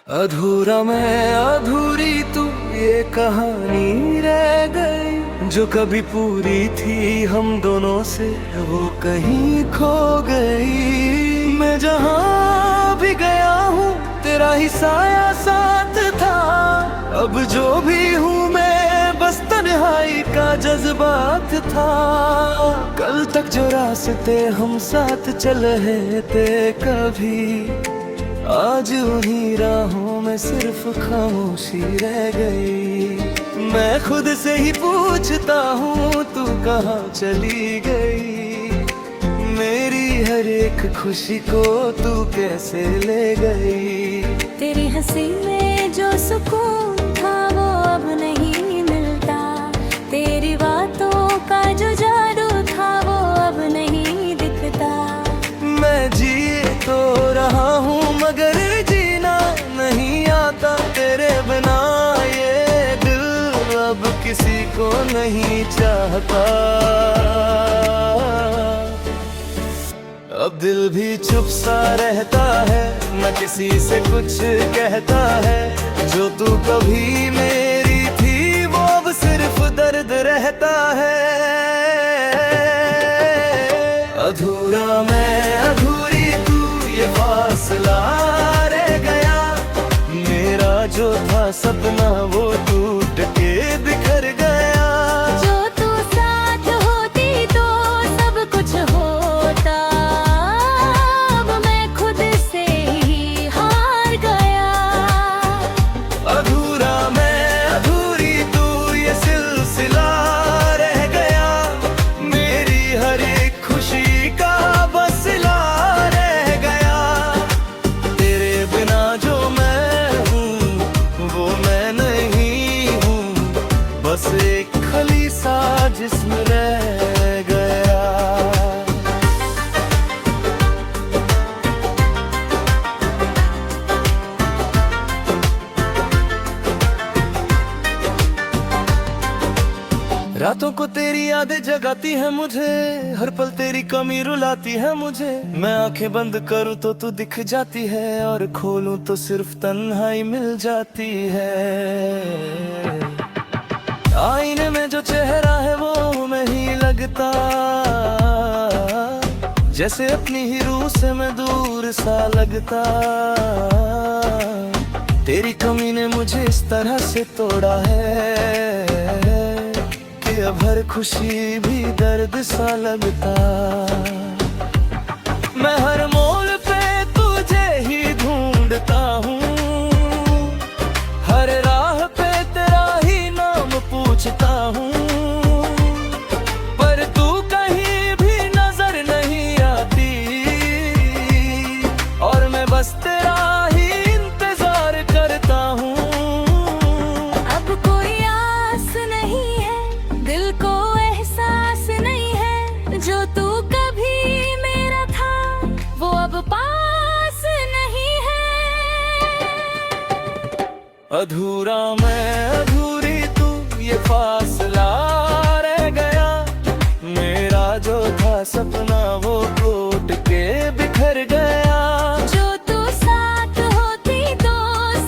अधूरा मैं अधूरी तू ये कहानी रह गई, जो कभी पूरी थी हम दोनों से वो कहीं खो गई। मैं जहाँ भी गया हूँ तेरा ही साया साथ था, अब जो भी हूँ मैं बस तन्हाई का जज्बात था। कल तक जो रास्ते हम साथ चल रहे थे कभी, आज उन्हीं राहों में सिर्फ खामोशी रह गई। मैं खुद से ही पूछता हूँ तू कहाँ चली गई, मेरी हर एक खुशी को तू कैसे ले गई। तेरी हंसी में जो सुकून था वो अब नहीं मिलता, तेरी बातों का जो जादू था वो अब नहीं दिखता। मैं जिए तो रहा हूँ मगर जीना नहीं आता तेरे बिना, ये दिल अब किसी को नहीं चाहता। अब दिल भी चुप सा रहता है, न किसी से कुछ कहता है। जो तू कभी मेरी थी वो अब सिर्फ दर्द रहता है। अधूरा मैं अधूरी तू ये फासला रह गया, मेरा जो था सपना वो टूट के बिखर गया। जो तू साथ होती तो सब कुछ होता, अब मैं खुद से ही हार गया। अधूरा मैं अधूरी तू ये सिलसिला रह गया, मेरी हर एक खुशी का बसिला रह गया। तेरे बिना जो मैं हूँ वो मैं नहीं हूँ, बस एक खली सा जिस्म रह गया। रातों को तेरी यादें जगाती है मुझे, हर पल तेरी कमी रुलाती है मुझे। मैं आंखें बंद करूँ तो तू दिख जाती है, और खोलूं तो सिर्फ तन्हाई मिल जाती है। आईने में जो चेहरा है वो मैं ही लगता, जैसे अपनी ही रूह से मैं दूर सा लगता। तेरी कमी ने मुझे इस तरह से तोड़ा है कि अब हर खुशी भी दर्द सा लगता। मैं हर मोड़ पे तुझे ही ढूंढता हूँ, हर राह पे तेरा ही नाम पूछता हूँ, पर तू कहीं भी नजर नहीं आती, और मैं बस तेरा ही इंतजार करता हूँ। अब कोई आस नहीं है, दिल को एहसास नहीं है, जो तू कभी मेरा था वो अब पास नहीं है। अधूरा मैं अधूरी तू ये फासला रह गया, मेरा जो था सपना वो टूट के बिखर गया। जो तू साथ होती तो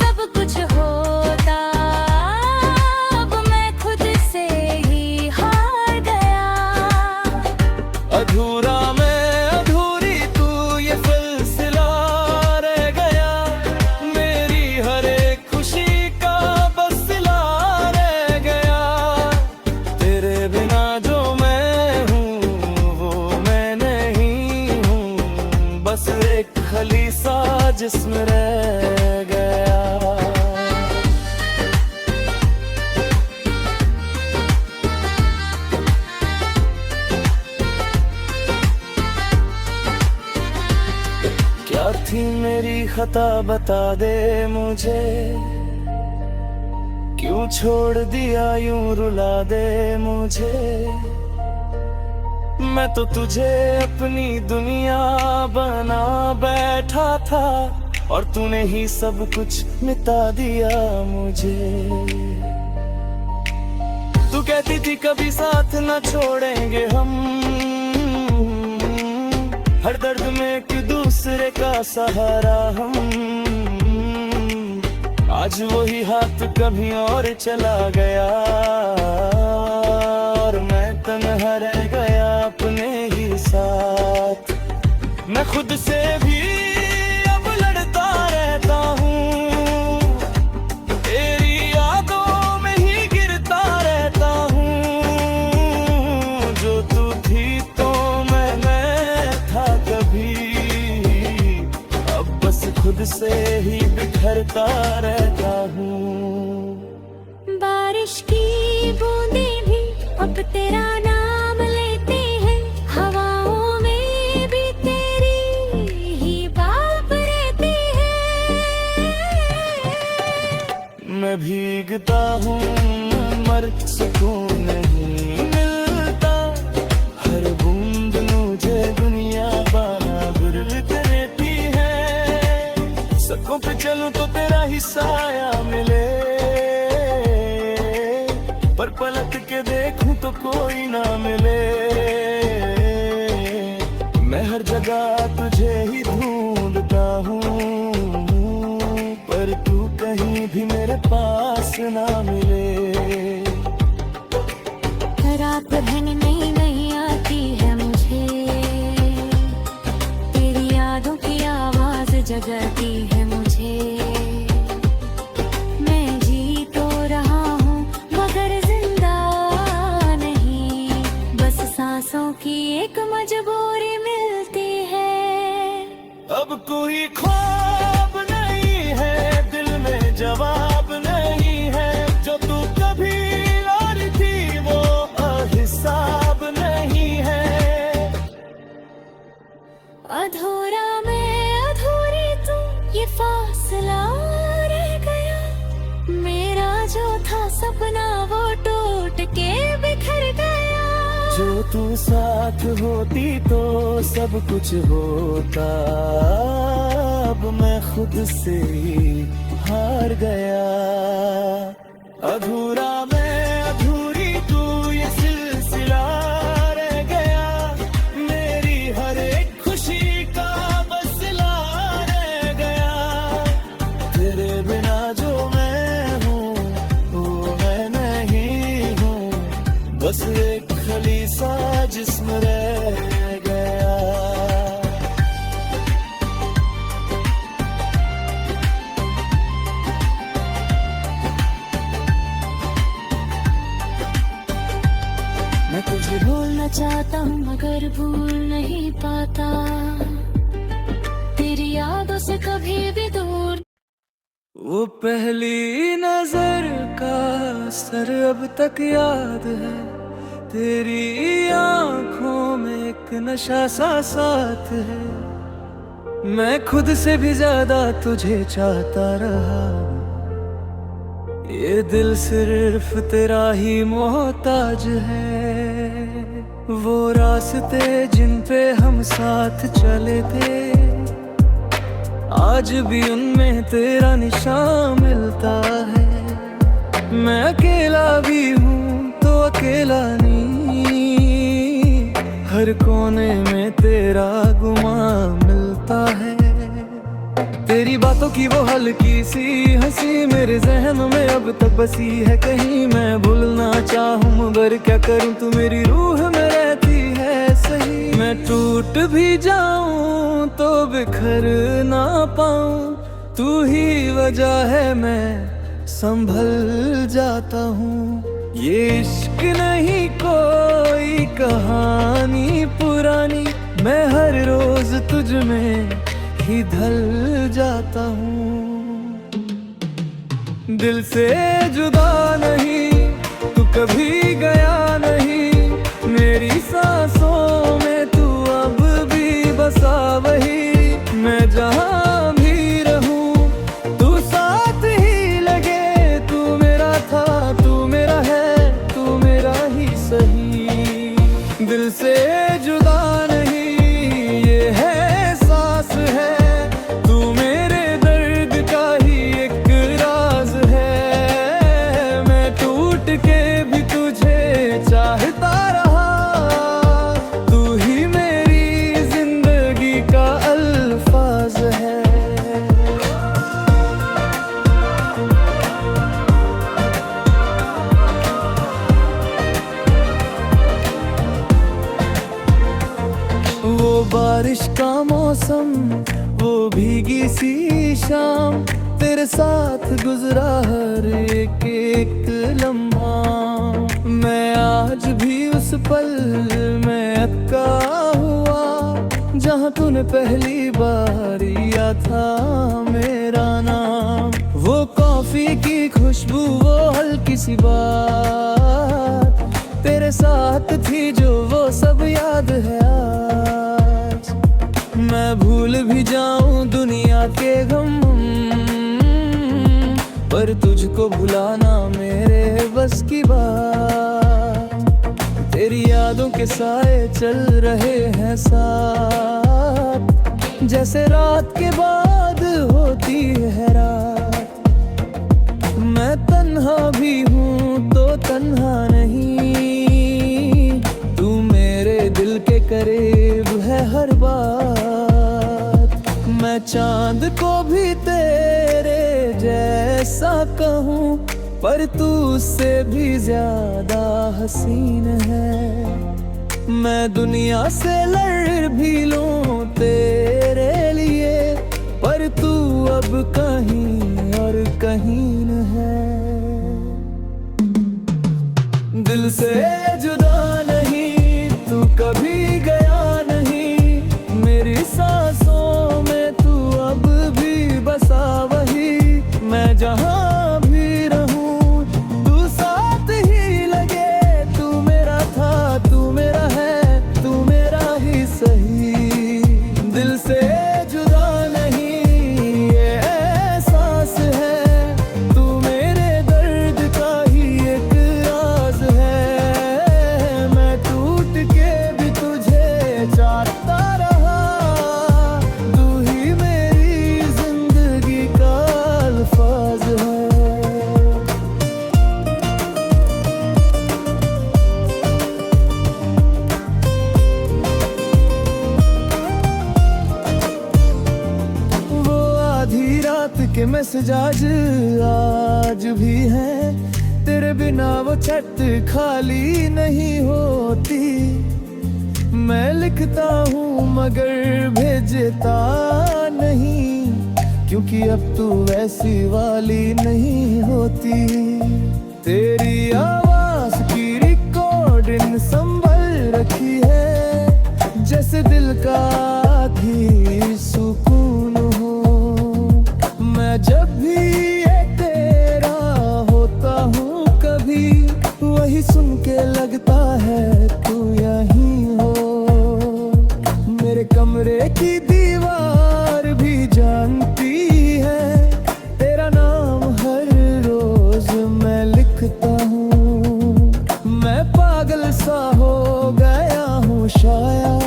सब कुछ होता, अब मैं खुद से ही हार गया। अधूरा मैं अधूरी तू ये सिलसिला रह गया, मेरी हर एक खुशी का बसिला रह गया। तेरे बिना जो मैं हूँ वो मैं नहीं हूँ, बस एक खली सा जिस्म रह गया। क्या थी मेरी खता बता दे मुझे, क्यों छोड़ दिया यूं रुला दे मुझे। मैं तो तुझे अपनी दुनिया बना बैठा था, और तूने ही सब कुछ मिटा दिया मुझे। तू कहती थी कभी साथ न छोड़ेंगे हम, हर दर्द में एक दूसरे का सहारा हम। आज वही हाथ कभी और चला गया, और मैं तन्हा रह गया अपने ही साथ। मैं खुद से भी अब लड़ता रहता हूँ, तेरी यादों में ही गिरता रहता हूँ। जो तू थी तो मैं था कभी, अब बस खुद से ही बिखरता रहता हूँ। बारिश की बूंदें भी अब तेरा नाम लेते हैं, हवाओं में भी तेरी ही बात रहती है। मैं भीगता हूँ मर सुकून नहीं मिलता, हर बूंद मुझे दुनिया बराबर करती है। सड़कों पे चलूं तो तेरा ही साया मिले, पर पलट के देखूं तो कोई ना मिले। मैं हर जगह तुझे ही ढूंढता हूँ, पर तू कहीं भी मेरे पास ना मिले। रात रहने नहीं नहीं आती है मुझे, तेरी यादों की आवाज जगाती है मुझे। मैं जी तो रहा हूँ मगर जिंदा नहीं, बस सांसों की एक मजबूरी मिलती है। अब कोई ख्वाब नहीं है, दिल में जवाब नहीं है। जो तू कभी और थी वो हिसाब नहीं है। अधूरा मैं अधूरी तू, ये फासला रह गया। मेरा जो था सपना वो टूट के बिखर गया। जो तू साथ होती तो सब कुछ होता, अब मैं खुद से ही हार गया। अधूरा मैं अधूरी तू, ये सिलसिला रह गया। मेरी हर एक खुशी का बसला रह गया। तेरे बिना जो मैं हूँ वो मैं नहीं हूँ, बस एक खली सा जिस्म रह गया। मैं तुझे भूलना चाहता हूँ मगर भूल नहीं पाता, तेरी यादों से कभी भी दूर। वो पहली नजर का असर अब तक याद है, तेरी आंखों में एक नशा सा साथ है। मैं खुद से भी ज्यादा तुझे चाहता रहा, ये दिल सिर्फ तेरा ही मोहताज है। वो रास्ते जिन पे हम साथ चले थे, आज भी उनमें तेरा निशान मिलता है। मैं अकेला भी हूँ तो अकेला नहीं, हर कोने में तेरा गुमान मिलता है। तेरी बातों की वो हल्की सी हंसी मेरे जहन में अब तक बसी है कहीं। मैं भूलना चाहूँ मगर क्या करूँ, तू मेरी रूह में रहती है सही। मैं टूट भी जाऊं तो बिखर ना पाऊं, तू ही वजह है मैं संभल जाता हूँ। ये इश्क नहीं कोई कहानी पुरानी, मैं हर रोज तुझ में ही ढल जाता हूँ। दिल से जुदा नहीं, तू कभी गया नहीं, मेरी सांसों में तू अब भी बसा वही। मैं जहाँ भी रहूं तू साथ ही लगे, तू मेरा था तू मेरा है, तू मेरा ही सही। दिल से जुदा नहीं, ये है सांस है, तू मेरे दर्द का ही एक राज है। मैं टूट के भी तुझे चाहता रहा, तू ही मेरी जिंदगी का का मौसम, वो भीगी सी शाम, तेरे साथ गुजरा हर एक एक लम्हा। मैं आज भी उस पल में अटका हुआ जहाँ तूने पहली बार लिया था मेरा नाम। वो कॉफी की खुशबू, वो हल्की सी बात तेरे साथ थी जो, वो सब याद है आज। मैं भूल भी जाऊं दुनिया के गम, पर तुझको भुलाना मेरे बस की बात। तेरी यादों के साए चल रहे हैं साथ, जैसे रात के बाद होती है रात। मैं तन्हा भी हूँ तो तन्हा नहीं, तू मेरे दिल के करीब है हर बात। मैं चांद को भी तेरे जैसा कहूँ, पर तू उससे भी ज्यादा हसीन है। मैं दुनिया से लड़ भी लूं तेरे लिए, पर तू अब कहीं और कहीं न है। दिल से जुदा नहीं, तू कभी गया नहीं, मेरी सांसों में तू अब भी बसा वही। मैं जहाँ भी रहूं तू साथ ही लगे, तू मेरा था, तू मेरा है, तू मेरा ही सही। दिल से जुदा नहीं ये एहसास है, तू मेरे दर्द का ही एक राज है। मैं टूट के भी तुझे चाहता रहा, तू ही मेरी जिंदगी का अल्फाज है। वो आधी रात के मैसेज आज भी हैं, तेरे बिना वो छत खाली नहीं होती। मैं लिखता हूँ मगर भेजता नहीं, क्योंकि अब तू वैसी वाली नहीं होती। तेरी आवाज की रिकॉर्डिंग संभल रखी है, जैसे दिल का भी सुकून हो। मैं जब भी ये तेरा होता हूँ कभी, वही सुन के लगता है तू यहीं हो। मेरे कमरे की दीवार भी जानती है, तेरा नाम हर रोज मैं लिखता हूँ। मैं पागल सा हो गया हूँ शायद,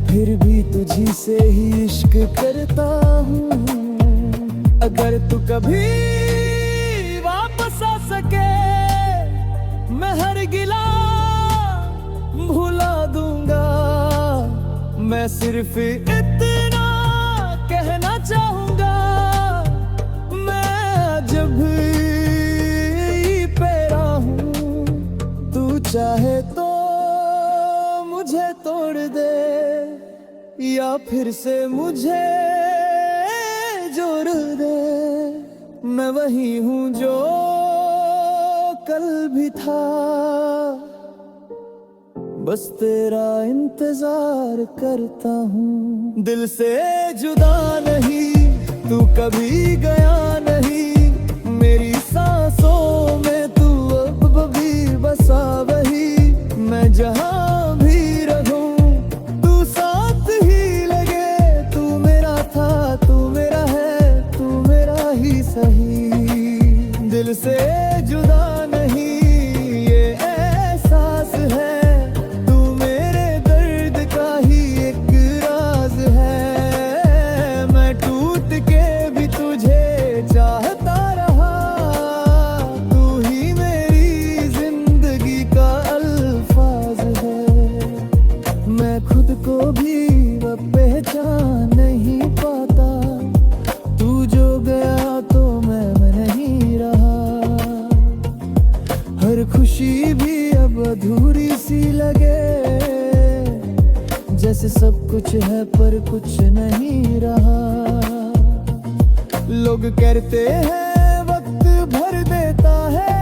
फिर भी तुझी से ही इश्क करता हूँ। अगर तू कभी वापस आ सके, मैं हर गिला भुला दूंगा। मैं सिर्फ इतना कहना चाहूंगा, मैं जब पे रहूं, तू चाहे तो मुझे तोड़ दे, या फिर से मुझे जोड़ दे। मैं वही हूँ जो कल भी था, बस तेरा इंतजार करता हूँ। दिल से जुदा नहीं, तू कभी गया नहीं, मेरी सांसों में तू अब भी बसा वही। मैं जहाँ भी रहूं तू साथ ही लगे, तू मेरा था, तू मेरा है, तू मेरा ही सही। दिल से जुदा नहीं ये एहसास है, तू मेरे दर्द का ही एक राज है। मैं टूट के भी तुझे चाहता रहा, तू ही मेरी जिंदगी का अल्फाज है। मैं खुद को भी अब पहचान नहीं पाता, तू जो गया तो मैं नहीं रहा। सब कुछ है पर कुछ नहीं रहा। लोग कहते हैं वक्त भर देता है,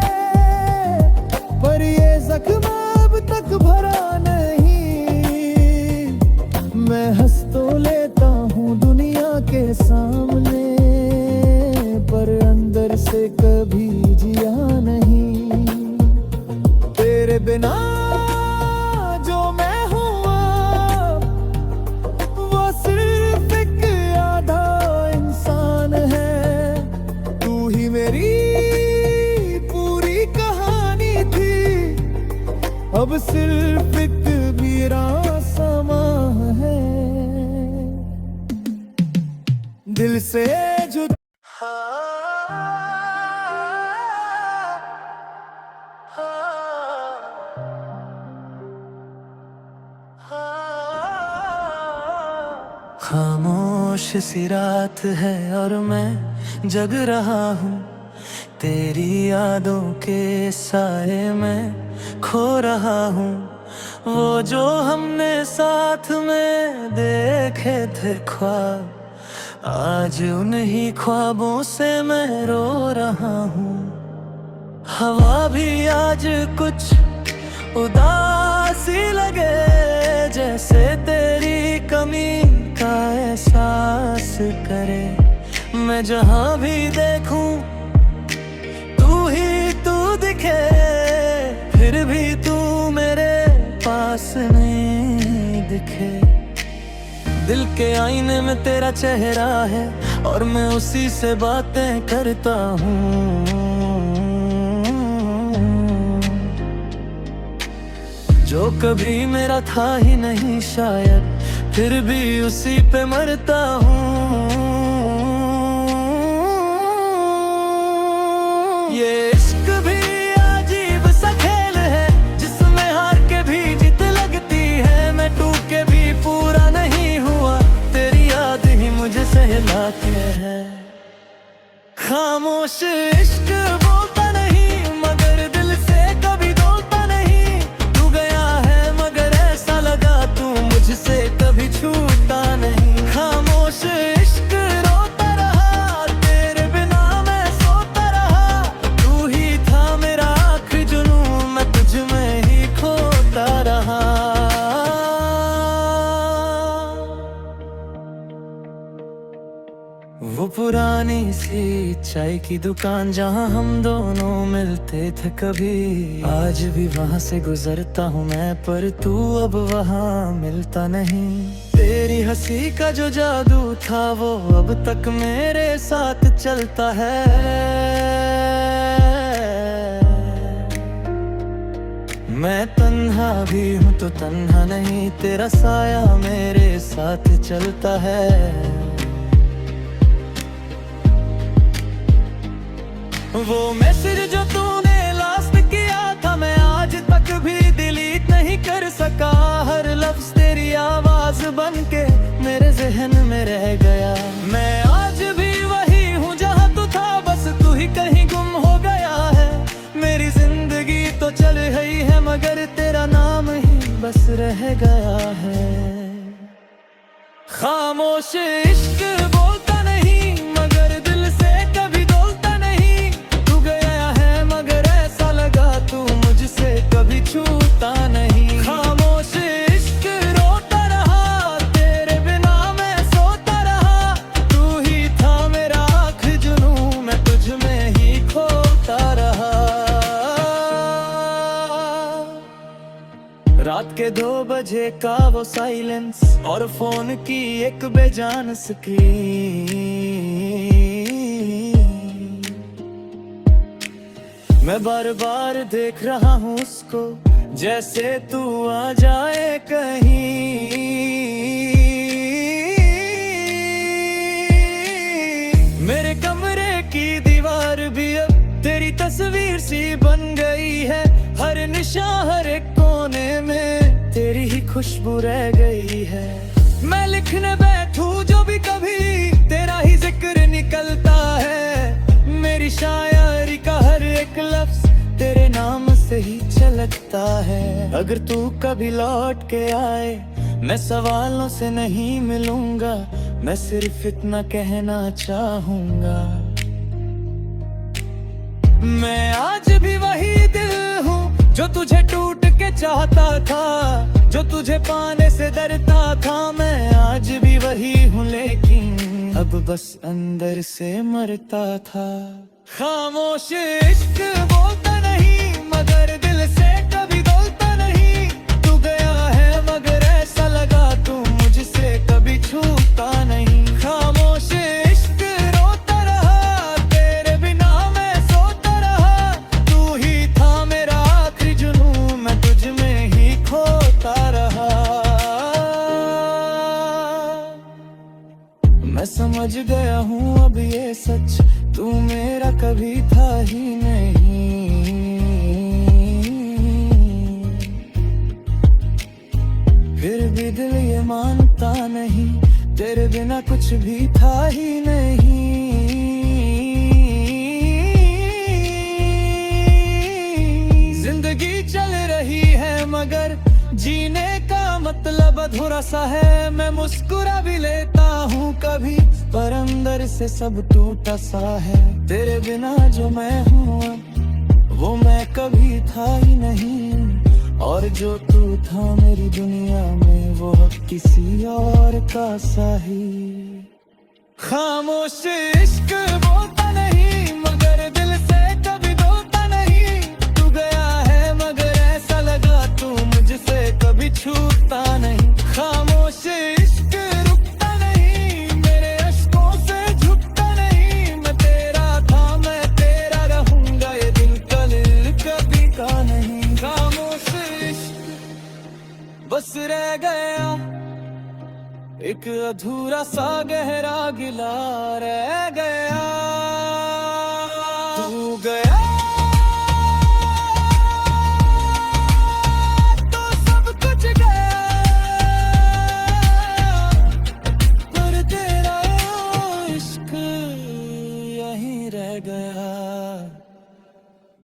पर ये जख्म अब तक भरा नहीं। मैं हंस तो लेता हूँ दुनिया के सामने, पर अंदर से कभी जिया नहीं। तेरे बिना जो मैं हूँ अब, वो सिर्फ एक आधा इंसान है। तू ही मेरी पूरी कहानी थी, अब सिर्फ एक मेरा समा है। दिल से जुदा खामोश सी रात है और मैं जग रहा हूँ, तेरी यादों के साए में खो रहा हूँ। वो जो हमने साथ में देखे थे ख्वाब, आज उन्हीं ख्वाबों से मैं रो रहा हूँ। हवा भी आज कुछ उदासी लगे, जैसे तेरी कमी का एहसास करे। मैं जहाँ भी देखूं तू दिखे, फिर भी तू मेरे पास नहीं दिखे। दिल के आईने में तेरा चेहरा है और मैं उसी से बातें करता हूँ। जो कभी मेरा था ही नहीं शायद, फिर भी उसी पे मरता हूँ। ये इश्क भी अजीब सा खेल है, जिसमें हार के भी जीत लगती है। मैं टूट के भी पूरा नहीं हुआ, तेरी याद ही मुझे सहलाती है। खामोश इश्क बोलता नहीं, मगर दिल से कभी डोलता नहीं। तू गया है मगर ऐसा लगा तू मुझसे कभी छूटा नहीं। खामोश इश्क रोता रहा, तेरे बिना मैं सोता रहा। तू ही था मेरा आखिरी जुनून, मैं तुझ में ही खोता रहा। वो पुरानी सी चाय की दुकान जहाँ हम दोनों मिलते थे कभी, आज भी वहाँ से गुजरता हूँ मैं, पर तू अब वहाँ मिलता नहीं। तेरी हंसी का जो जादू था वो अब तक मेरे साथ चलता है। मैं तन्हा भी हूँ तो तन्हा नहीं, तेरा साया मेरे साथ चलता है। वो मैसेज जो तूने लास्ट किया था, मैं आज तक भी डिलीट नहीं कर सका। हर लफ्ज तेरी आवाज बनके मेरे जहन में रह गया। मैं आज भी वही हूँ जहाँ तू था, बस तू ही कहीं गुम हो गया है। मेरी जिंदगी तो चल रही है मगर तेरा नाम ही बस रह गया है। खामोश इश्क बोलता नहीं, मगर दिल से कभी डोलता नहीं। तू गया है मगर ऐसा लगा तू मुझसे कभी छूटा नहीं। खामोश इश्क रोता रहा, तेरे बिना मैं सोता रहा। तू ही था मेरा आखिरी जुनून, मैं तुझ में ही खोता रहा। रात के 2 बजे का वो साइलेंस और फोन की एक बेजान स्क्रीन, मैं बार बार देख रहा हूँ उसको, जैसे तू आ जाए कहीं। मेरे कमरे की दीवार भी अब तेरी तस्वीर सी बन गई है। हर निशान हर एक कोने में तेरी ही खुशबू रह गई है। मैं लिखने बैठूं जो भी कभी तेरा ही जिक्र निकलता है। मेरी शायरी का हर एक लफ्ज तेरे नाम से ही छलकता है। अगर तू कभी लौट के आए मैं सवालों से नहीं मिलूंगा, मैं सिर्फ इतना कहना चाहूंगा। मैं आज भी वही दिल हूँ जो तुझे टूट के चाहता था, जो तुझे पाने से डरता था। मैं आज भी वही हूँ लेकिन अब बस अंदर से मरता था। खामोश इश्क बोलता नहीं मगर दिल से कभी बोलता नहीं। तू गया है मगर ऐसा लगा तू मुझसे कभी छूटा नहीं। खामोश इश्क रोता रहा तेरे बिना मैं सोता रहा। तू ही था मेरा आखिरी जुनून, मैं तुझ में ही खोता रहा। मैं समझ गया हूँ अब ये सच, तू मेरा कभी था ही नहीं। फिर भी दिल ये मानता नहीं, तेरे बिना कुछ भी था ही नहीं। जिंदगी चल रही है मगर जीने का मतलब अधूरा सा है। मैं मुस्कुरा भी लेता हूँ कभी पर अंदर से सब टूटा सा है। तेरे बिना जो मैं हूँ वो मैं कभी था ही नहीं, और जो तू था मेरी दुनिया में वो किसी और का सा ही। खामोश इश्क बोलता नहीं मगर दिल से कभी बोलता नहीं। तू गया है मगर ऐसा लगा तू मुझसे कभी छूटा नहीं। खामोश इश्क रुकता नहीं मेरे अश्कों से झुकता नहीं। मैं तेरा था मैं तेरा रहूंगा, ये दिल कल कभी का नहीं। खामोश इश्क बस रह गया एक अधूरा सा गहरा गिला रह गया।